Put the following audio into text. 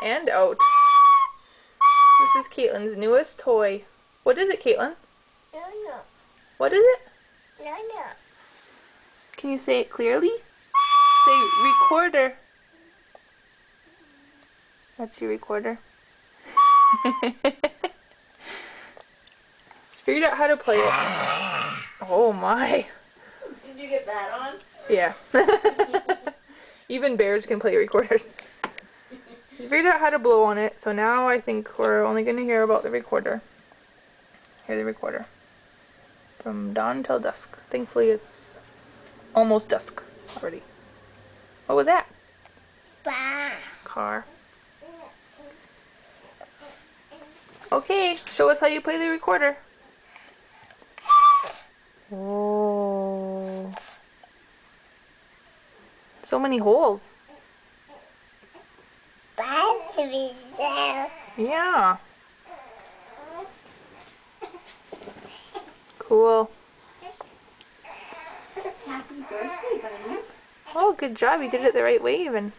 and out. This is Caitlin's newest toy. What is it, Caitlin? No. What is it? No. Can you say it clearly? Say recorder. That's your recorder. Figured out how to play it. Oh my. Did you get that on? Yeah. Even bears can play recorders. Figured out how to blow on it, so now I think we're only going to hear about the recorder. Hear the recorder. From dawn till dusk. Thankfully it's almost dusk already. What was that? Car. Okay, show us how you play the recorder. Oh. So many holes. Yeah. Cool. Happy birthday, buddy. Oh, good job. You did it the right way even.